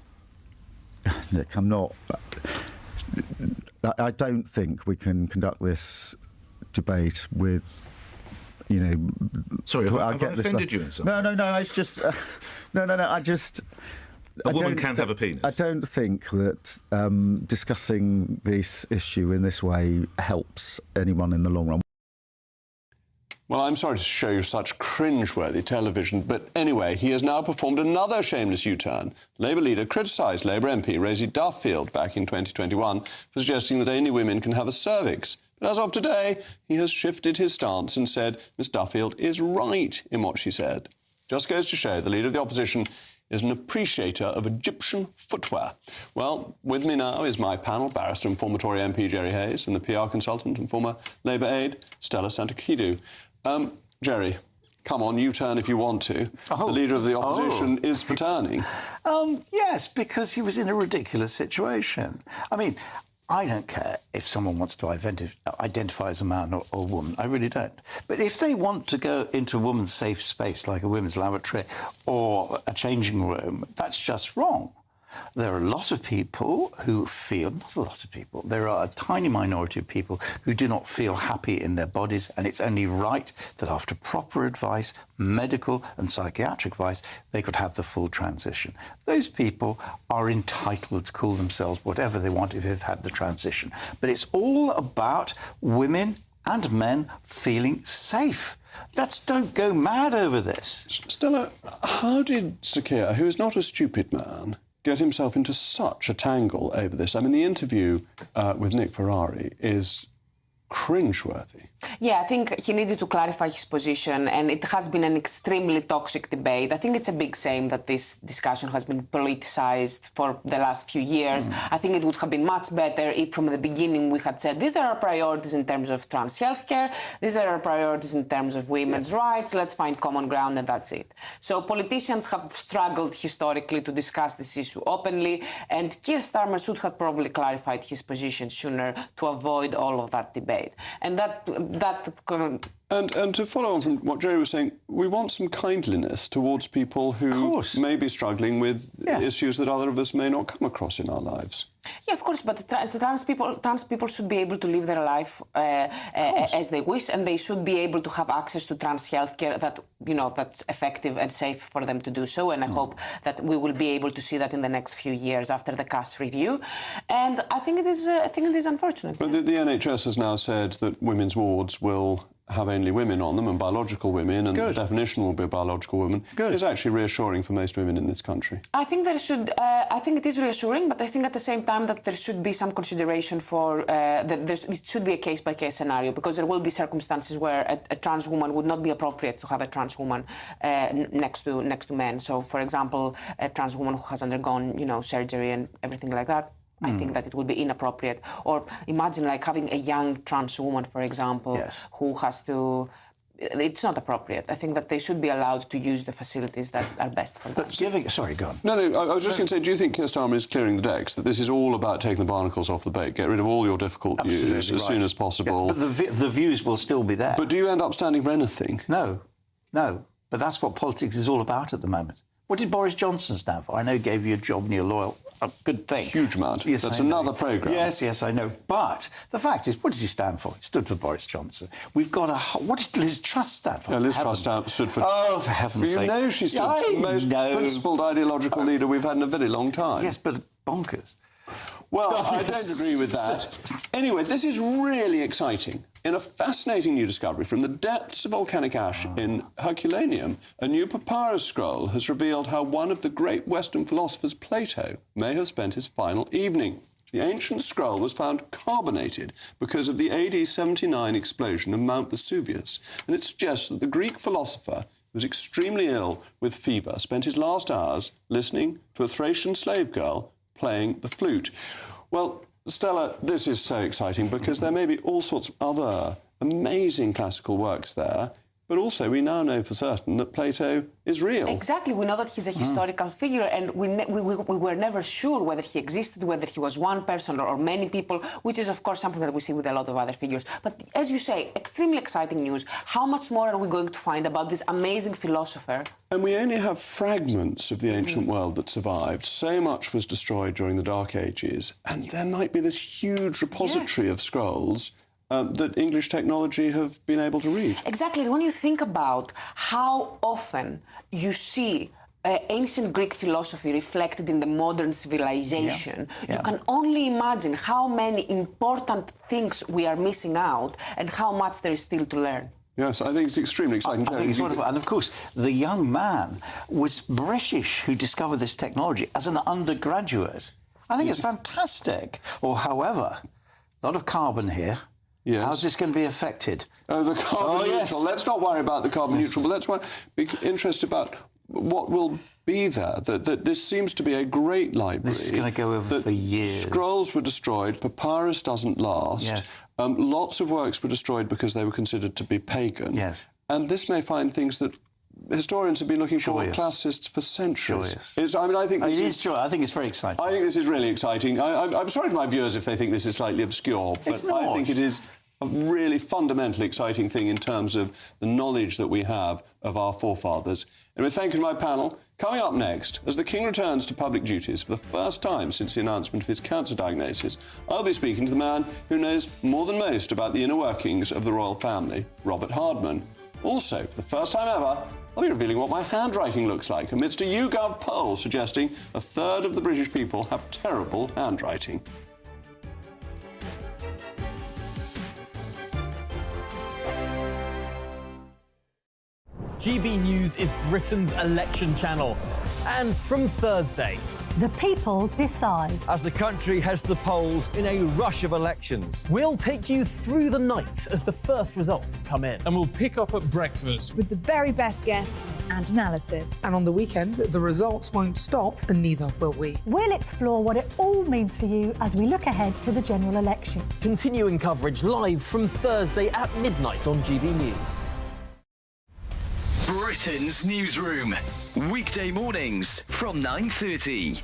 Nick, I'm not... I don't think we can conduct this debate with, you know... Sorry, have I offended you in some way? No, it's just... I just... A woman can have a penis. I don't think that discussing this issue in this way helps anyone in the long run. Well, I'm sorry to show you such cringe-worthy television, but anyway, he has now performed another shameless U-turn. Labour leader criticised Labour MP Rosie Duffield back in 2021 for suggesting that only women can have a cervix. But as of today, he has shifted his stance and said Miss Duffield is right in what she said. Just goes to show the leader of the opposition is an appreciator of Egyptian footwear. Well, with me now is my panel, barrister and former Tory MP Jerry Hayes and the PR consultant and former Labour aide Stella Santakidou. Jerry, come on, you turn if you want to. The leader of the opposition is for turning. Yes, because he was in a ridiculous situation. I mean, I don't care if someone wants to identify as a man or a woman. I really don't. But if they want to go into a woman's safe space, like a women's lavatory or a changing room, that's just wrong. there are a lot of people who feel, not a lot of people, there are a tiny minority of people who do not feel happy in their bodies, and it's only right that after proper advice, medical and psychiatric advice, they could have the full transition. Those people are entitled to call themselves whatever they want if they've had the transition. But it's all about women and men feeling safe. Let's don't go mad over this. Stella, how did Sir Keir, who is not a stupid man, get himself into such a tangle over this? I mean, the interview with Nick Ferrari is cringeworthy. Yeah, I think he needed to clarify his position, and it has been an extremely toxic debate. I think it's a big shame that this discussion has been politicised for the last few years. I think it would have been much better if from the beginning we had said, these are our priorities in terms of trans healthcare, these are our priorities in terms of women's rights, let's find common ground, and that's it. So politicians have struggled historically to discuss this issue openly, and Keir Starmer should have probably clarified his position sooner to avoid all of that debate. And And to follow on from what Jerry was saying, we want some kindliness towards people who may be struggling with issues that other of us may not come across in our lives. Yeah, of course, but trans people should be able to live their life as they wish, and they should be able to have access to trans healthcare that, you know, that's effective and safe for them to do so. And I hope that we will be able to see that in the next few years after the CAS review. And I think it is unfortunate. But the NHS has now said that women's wards will have only women on them, and biological women, and the definition will be a biological woman, is actually reassuring for most women in this country. I think I think it is reassuring, but I think at the same time that there should be some consideration for it should be a case-by-case scenario, because there will be circumstances where a trans woman would not be appropriate to have a trans woman next to men. So, for example, a trans woman who has undergone, you know, surgery and everything like that, I think that it would be inappropriate. Or imagine like having a young trans woman, for example, who has to... It's not appropriate. I think that they should be allowed to use the facilities that are best for them. But sorry, go on. No, I was just going to say, do you think Keir Starmer is clearing the decks, that this is all about taking the barnacles off the bait, get rid of all your difficult views as soon as possible? Yeah, but the views will still be there. But do you end up standing for anything? No. But that's what politics is all about at the moment. What did Boris Johnson stand for? I know he gave you a job and you're loyal. A good thing. Huge amount. Yes, that's another programme. Yes, I know. But the fact is, what does he stand for? He stood for Boris Johnson. We've got what does Liz Truss stand for? Yeah, Liz Truss stood for... Oh, for heaven's sake. You know she stood for the most principled ideological leader we've had in a very long time. Yes, but bonkers. Well, I don't agree with that. Anyway, this is really exciting. In a fascinating new discovery from the depths of volcanic ash in Herculaneum, a new papyrus scroll has revealed how one of the great Western philosophers, Plato, may have spent his final evening. The ancient scroll was found carbonated because of the AD 79 explosion of Mount Vesuvius, and it suggests that the Greek philosopher, who was extremely ill with fever, spent his last hours listening to a Thracian slave girl playing the flute. Well, Stella, this is so exciting because there may be all sorts of other amazing classical works there, but also we now know for certain that Plato is real. Exactly. We know that he's a historical figure, and we were never sure whether he existed, whether he was one person or many people, which is, of course, something that we see with a lot of other figures. But as you say, extremely exciting news. How much more are we going to find about this amazing philosopher? And we only have fragments of the ancient world that survived. So much was destroyed during the Dark Ages, and there might be this huge repository of scrolls that English technology have been able to read. Exactly. When you think about how often you see ancient Greek philosophy reflected in the modern civilization, you can only imagine how many important things we are missing out and how much there is still to learn. Yes, I think it's extremely exciting. I think it's wonderful. And, of course, the young man was British who discovered this technology as an undergraduate. I think it's fantastic. Or, however, a lot of carbon here. Yes. How's this going to be affected? Oh, the carbon neutral. Yes. Let's not worry about the carbon neutral, but let's be interested about what will be there. That this seems to be a great library. This is going to go over for years. Scrolls were destroyed. Papyrus doesn't last. Yes. Lots of works were destroyed because they were considered to be pagan. Yes. And this may find things that historians have been looking for, classicists for centuries. I think it's very exciting. I think this is really exciting. I'm sorry to my viewers if they think this is slightly obscure, but I think it is a really fundamentally exciting thing in terms of the knowledge that we have of our forefathers. Anyway, thank you to my panel, Coming up next, as the King returns to public duties for the first time since the announcement of his cancer diagnosis, I'll be speaking to the man who knows more than most about the inner workings of the royal family, Robert Hardman. Also, for the first time ever, I'll be revealing what my handwriting looks like amidst a YouGov poll suggesting a third of the British people have terrible handwriting. GB News is Britain's election channel. And from Thursday, the people decide. As the country heads to the polls in a rush of elections, we'll take you through the night as the first results come in. And we'll pick up at breakfast with the very best guests and analysis. And on the weekend, the results won't stop, and neither will we. We'll explore what it all means for you as we look ahead to the general election. Continuing coverage live from Thursday at midnight on GB News. Britain's newsroom, weekday mornings from 9:30.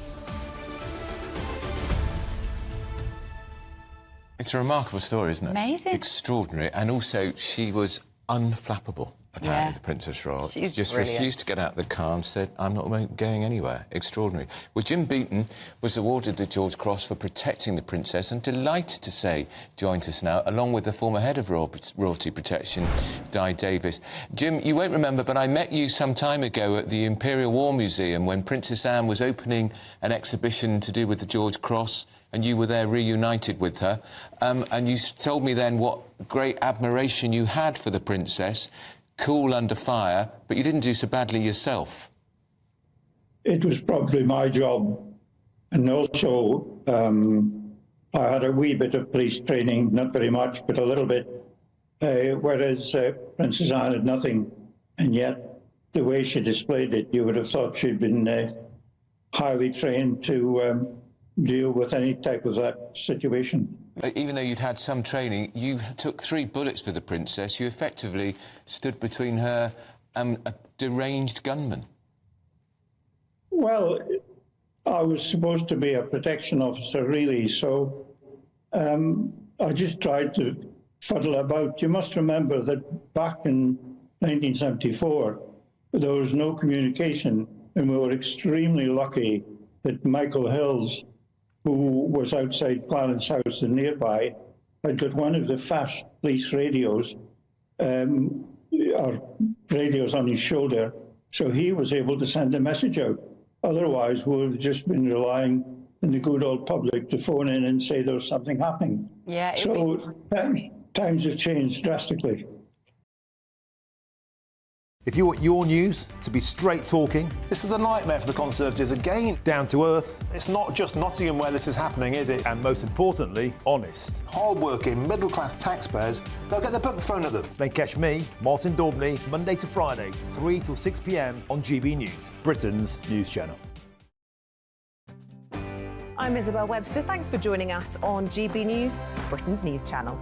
It's a remarkable story, isn't it? Amazing. Extraordinary. And also, she was unflappable, apparently, the Princess Royal. She's just brilliant. refused to get out of the car and said, I'm not going anywhere. Extraordinary. Well, Jim Beaton was awarded the George Cross for protecting the Princess, and delighted to say joins us now, along with the former head of Royalty Protection, Di Davis. Jim, you won't remember, but I met you some time ago at the Imperial War Museum when Princess Anne was opening an exhibition to do with the George Cross, and you were there reunited with her. And you told me then what great admiration you had for the Princess, cool under fire, but you didn't do so badly yourself. It was probably my job. And also, I had a wee bit of police training, not very much, but a little bit, whereas Princess Anne had nothing. And yet, the way she displayed it, you would have thought she'd been highly trained to deal with any type of that situation. Even though you'd had some training, you took 3 bullets for the Princess. You effectively stood between her and a deranged gunman. Well, I was supposed to be a protection officer, really, so I just tried to fuddle about. You must remember that back in 1974, there was no communication, and we were extremely lucky that Michael Hills, who was outside Clarence House and nearby, had got one of the fast police radios, or radios on his shoulder, so he was able to send a message out. Otherwise, we would have just been relying on the good old public to phone in and say there's something happening. Yeah, so times have changed drastically. If you want your news to be straight talking, this is a nightmare for the Conservatives again. Down to earth. It's not just Nottingham where this is happening, is it? And most importantly, honest. Hard-working, middle-class taxpayers, they'll get their book thrown at them. They catch me, Martin Daubney, Monday to Friday, 3 till 6 p.m. on GB News, Britain's news channel. I'm Isabel Webster. Thanks for joining us on GB News, Britain's news channel.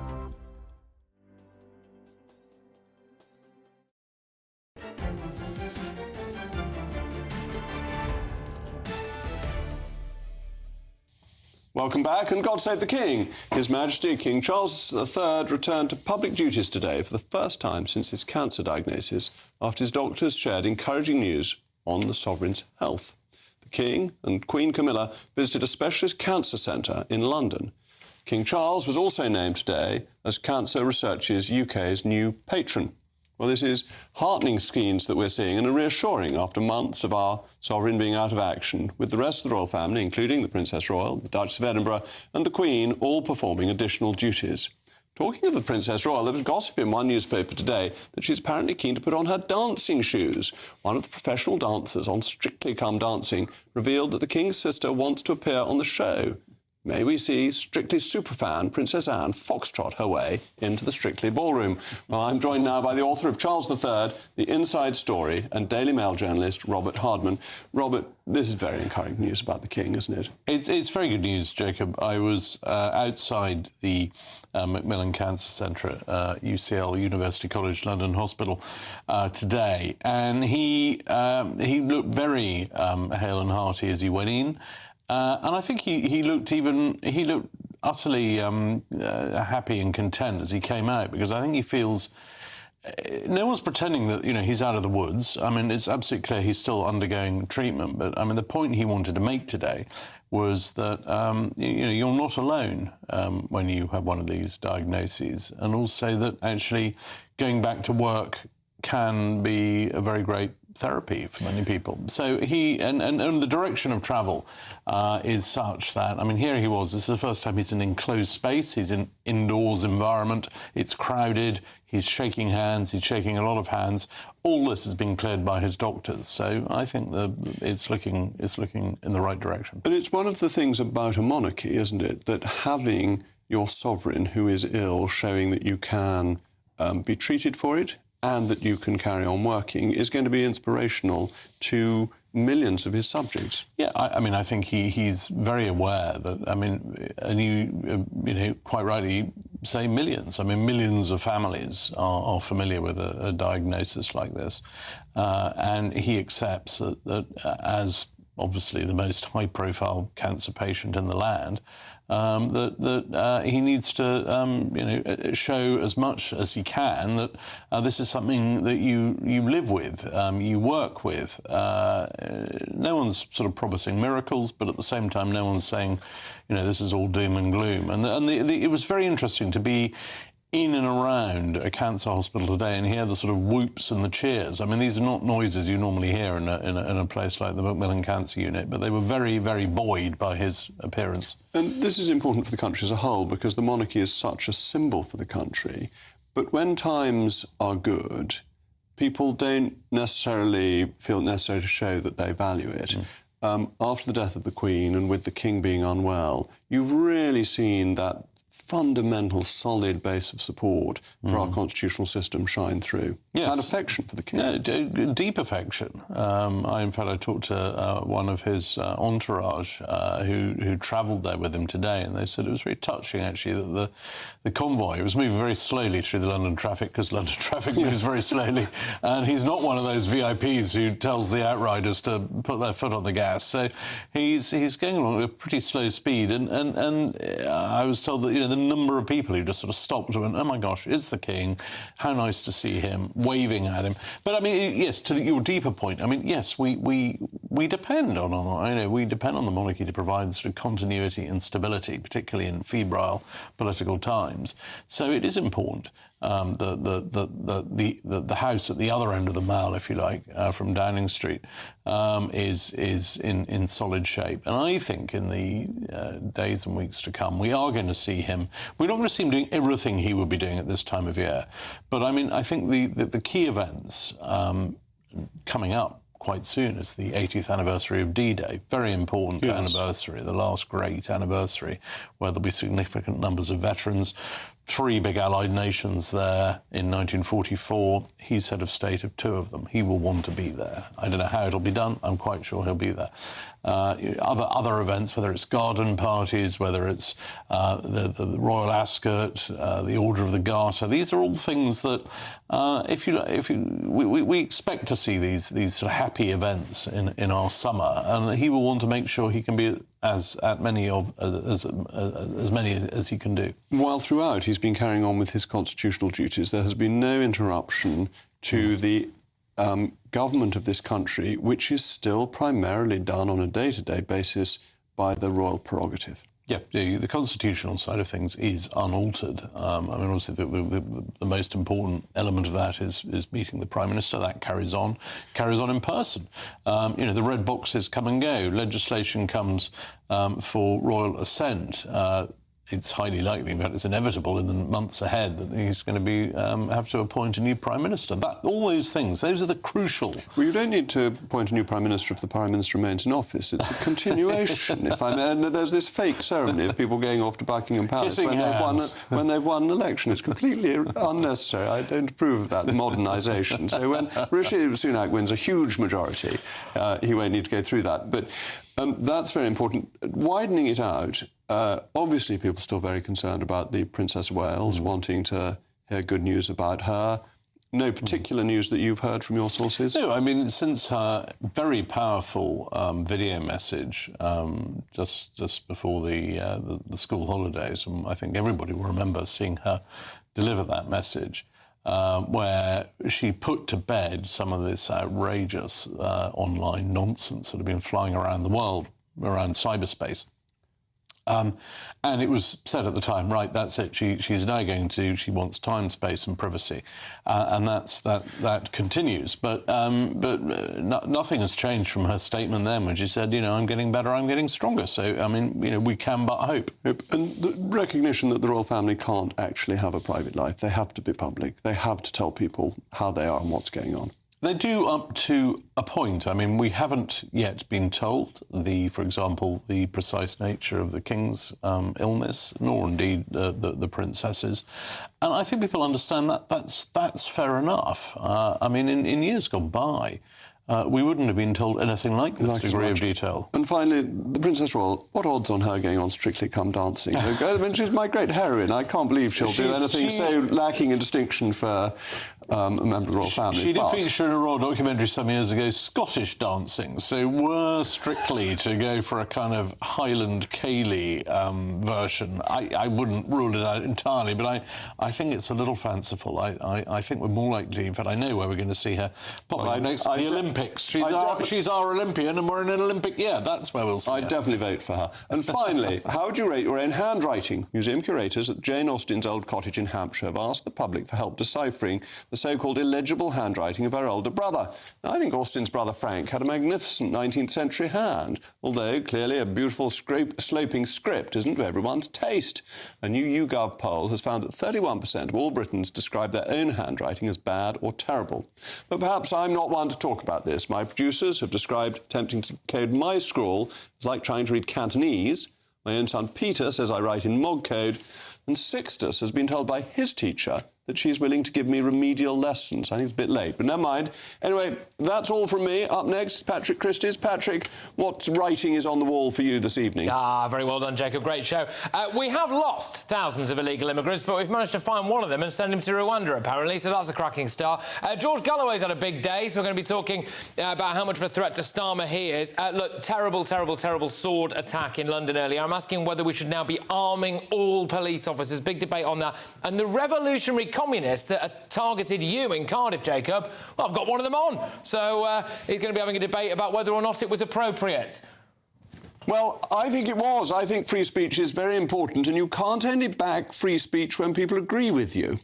Welcome back, and God save the King. His Majesty King Charles III returned to public duties today for the first time since his cancer diagnosis, after his doctors shared encouraging news on the sovereign's health. The King and Queen Camilla visited a specialist cancer centre in London. King Charles was also named today as Cancer Research's UK's new patron. Well, this is heartening scenes that we're seeing and are reassuring after months of our sovereign being out of action, with the rest of the royal family, including the Princess Royal, the Duchess of Edinburgh and the Queen, all performing additional duties. Talking of the Princess Royal, there was gossip in one newspaper today that she's apparently keen to put on her dancing shoes. One of the professional dancers on Strictly Come Dancing revealed that the King's sister wants to appear on the show. May we see Strictly superfan Princess Anne foxtrot her way into the Strictly ballroom. Well, I'm joined now by the author of Charles III, The Inside Story, and Daily Mail journalist Robert Hardman. Robert, this is very encouraging news about the King, isn't it? It's very good news, Jacob. I was outside the Macmillan Cancer Centre at UCL, University College London Hospital, today, and he looked very hale and hearty as he went in. And I think he looked utterly happy and content as he came out, because I think he feels no one's pretending that, he's out of the woods. I mean, it's absolutely clear he's still undergoing treatment. But, I mean, the point he wanted to make today was that, you're not alone when you have one of these diagnoses, and also that actually going back to work can be a very great therapy for many people. So he and the direction of travel is such that, I mean, here he was. This is the first time he's in an enclosed space. He's in indoors environment. It's crowded. He's shaking hands. He's shaking a lot of hands. All this has been cleared by his doctors. So I think that it's looking in the right direction. But it's one of the things about a monarchy, isn't it, that having your sovereign who is ill, showing that you can be treated for it, and that you can carry on working, is going to be inspirational to millions of his subjects. Yeah, I mean, I think he's very aware that, I mean, and you quite rightly say millions. I mean, millions of families are familiar with a diagnosis like this. And he accepts that as obviously the most high-profile cancer patient in the land, that he needs to, show as much as he can that this is something that you live with, you work with. No one's sort of promising miracles, but at the same time, no one's saying, this is all doom and gloom. And it was very interesting to be in and around a cancer hospital today and hear the sort of whoops and the cheers. I mean, these are not noises you normally hear in a place like the Macmillan Cancer Unit, but they were very, very buoyed by his appearance. And this is important for the country as a whole, because the monarchy is such a symbol for the country. But when times are good, people don't necessarily feel necessary to show that they value it. After the death of the Queen and with the King being unwell, you've really seen that fundamental, solid base of support for our constitutional system shine through. Yes. And affection for the King. Yeah, deep affection. In fact, I talked to one of his entourage who travelled there with him today, and they said it was very touching, actually, that the convoy was moving very slowly through the London traffic, because London traffic moves very slowly, and he's not one of those VIPs who tells the outriders to put their foot on the gas. So he's going along at a pretty slow speed, and I was told that, the number of people who just sort of stopped and went, oh my gosh, it's the King, how nice to see him, waving at him. But I mean, yes, to your deeper point, I mean, yes, we depend on we depend on the monarchy to provide sort of continuity and stability, particularly in febrile political times. So it is important. The house at the other end of the mall, if you like, from Downing Street, is in solid shape. And I think in the days and weeks to come, we are going to see him. We're not going to see him doing everything he would be doing at this time of year. But I mean, I think the key events coming up quite soon is the 80th anniversary of D-Day. Very important anniversary, the last great anniversary, where there'll be significant numbers of veterans. 3 big Allied nations there in 1944. He's head of state of 2 of them. He will want to be there. I don't know how it'll be done. I'm quite sure he'll be there. Other events, whether it's garden parties, whether it's the Royal Ascot, the Order of the Garter, these are all things that we expect to see these sort of happy events in our summer, and he will want to make sure he can be as many as he can do. While throughout he's been carrying on with his constitutional duties, there has been no interruption to the government of this country, which is still primarily done on a day-to-day basis by the royal prerogative. Yeah, the constitutional side of things is unaltered. I mean, obviously, the most important element of that is meeting the Prime Minister. That carries on in person. The red boxes come and go. Legislation comes for royal assent. It's highly likely, in fact, it's inevitable in the months ahead that he's going to have to appoint a new Prime Minister. All those things, those are the crucial... Well, you don't need to appoint a new Prime Minister if the Prime Minister remains in office. It's a continuation, if I may. And there's this fake ceremony of people going off to Buckingham Palace when they've won an election. It's completely unnecessary. I don't approve of that modernisation. So when Rishi Sunak wins a huge majority, he won't need to go through that. But that's very important. Widening it out, obviously people are still very concerned about the Princess of Wales, wanting to hear good news about her. No particular news that you've heard from your sources? No, I mean, since her very powerful video message just before the school holidays, and I think everybody will remember seeing her deliver that message, where she put to bed some of this outrageous online nonsense that had been flying around the world, around cyberspace. And it was said at the time, right, that's it. She's now going to. She wants time, space, and privacy, and that continues. But nothing has changed from her statement then, when she said, I'm getting better, I'm getting stronger. So I mean, we can but hope. And the recognition that the royal family can't actually have a private life. They have to be public. They have to tell people how they are and what's going on. They do up to a point. I mean, we haven't yet been told, for example, the precise nature of the King's illness, nor indeed the Princess's. And I think people understand that that's fair enough. I mean, in years gone by, we wouldn't have been told anything like this degree of detail. And finally, the Princess Royal, what odds on her going on Strictly Come Dancing? I mean, she's my great heroine. I can't believe she'll do anything so lacking in distinction for a member of the royal family. She did feature in a royal documentary some years ago, Scottish dancing, so were Strictly to go for a kind of Highland Ceilidh version, I wouldn't rule it out entirely, but I think it's a little fanciful. I think we're more likely, in fact, I know where we're going to see her pop next to the Olympics. She's our Olympian, and we're in an Olympic year. That's where we'll see her. I'd definitely vote for her. And finally, how would you rate your own handwriting? Museum curators at Jane Austen's old cottage in Hampshire have asked the public for help deciphering the so-called illegible handwriting of her older brother. Now, I think Austen's brother Frank had a magnificent 19th century hand, although clearly a beautiful sloping script isn't to everyone's taste. A new YouGov poll has found that 31% of all Britons describe their own handwriting as bad or terrible. But perhaps I'm not one to talk about this. My producers have described attempting to code my scrawl as like trying to read Cantonese. My own son Peter says I write in Mogg code, and Sixtus has been told by his teacher that she's willing to give me remedial lessons. I think it's a bit late, but never mind. Anyway, that's all from me. Up next, Patrick Christys. Patrick, what writing is on the wall for you this evening? Very well done, Jacob. Great show. We have lost thousands of illegal immigrants, but we've managed to find one of them and send him to Rwanda, apparently, so that's a cracking start. George Galloway's had a big day, so we're going to be talking about how much of a threat to Starmer he is. Look, terrible sword attack in London earlier. I'm asking whether we should now be arming all police officers. Big debate on that. And the revolutionary communists that targeted you in Cardiff, Jacob, well, I've got one of them on. So he's going to be having a debate about whether or not it was appropriate. Well, I think it was. I think free speech is very important, and you can't only back free speech when people agree with you.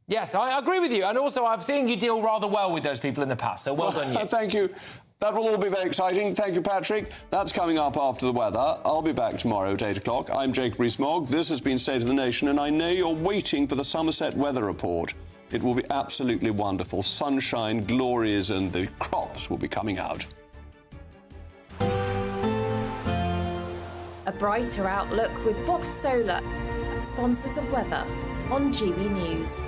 Yes, I agree with you. And also, I've seen you deal rather well with those people in the past, so well done you. Thank you. That will all be very exciting. Thank you, Patrick. That's coming up after the weather. I'll be back tomorrow at 8 o'clock. I'm Jacob Rees-Mogg. This has been State of the Nation, and I know you're waiting for the Somerset weather report. It will be absolutely wonderful. Sunshine, glories, and the crops will be coming out. A brighter outlook with Box Solar, sponsors of weather on GB News.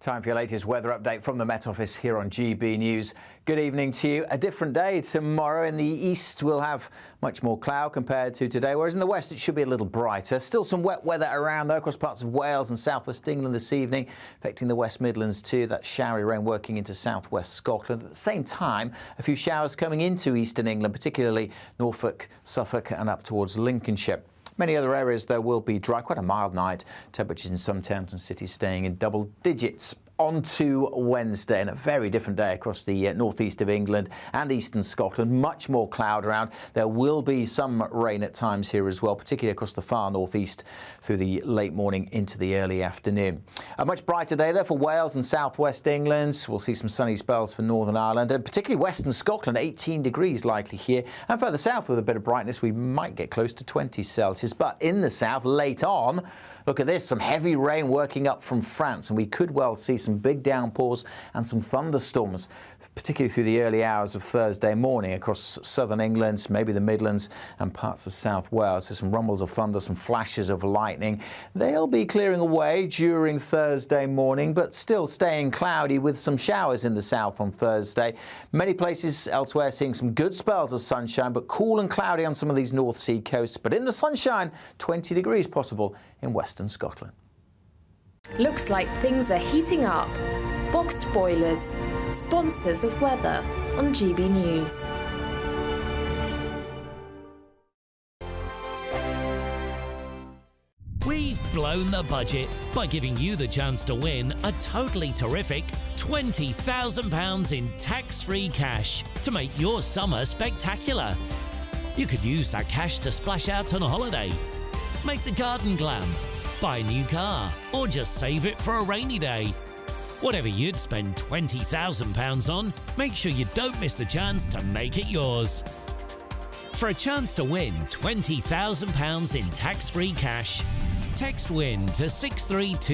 Time for your latest weather update from the Met Office here on GB News. Good evening to you. A different day tomorrow. In the east, we'll have much more cloud compared to today, whereas in the west, it should be a little brighter. Still some wet weather around, though, across parts of Wales and southwest England this evening, affecting the West Midlands too. That showery rain working into southwest Scotland. At the same time, a few showers coming into eastern England, particularly Norfolk, Suffolk and up towards Lincolnshire. Many other areas, though, will be dry. Quite a mild night. Temperatures in some towns and cities staying in double digits. On to Wednesday, and a very different day across the northeast of England and eastern Scotland. Much more cloud around. There will be some rain at times here as well, particularly across the far northeast through the late morning into the early afternoon. A much brighter day there for Wales and southwest England. We'll see some sunny spells for Northern Ireland and particularly western Scotland. 18 degrees likely here, and further south with a bit of brightness we might get close to 20 Celsius. But in the south late on, look at this, some heavy rain working up from France, and we could well see some big downpours and some thunderstorms, particularly through the early hours of Thursday morning across southern England, maybe the Midlands and parts of South Wales. So some rumbles of thunder, some flashes of lightning. They'll be clearing away during Thursday morning, but still staying cloudy with some showers in the south on Thursday. Many places elsewhere seeing some good spells of sunshine, but cool and cloudy on some of these North Sea coasts. But in the sunshine, 20 degrees possible in western Scotland. Looks like things are heating up. Boxed boilers, sponsors of weather on GB News. We've blown own the budget by giving you the chance to win a totally terrific £20,000 in tax-free cash to make your summer spectacular. You could use that cash to splash out on a holiday, make the garden glam, buy a new car, or just save it for a rainy day. Whatever you'd spend £20,000 on, make sure you don't miss the chance to make it yours. For a chance to win £20,000 in tax-free cash, text WIN to 632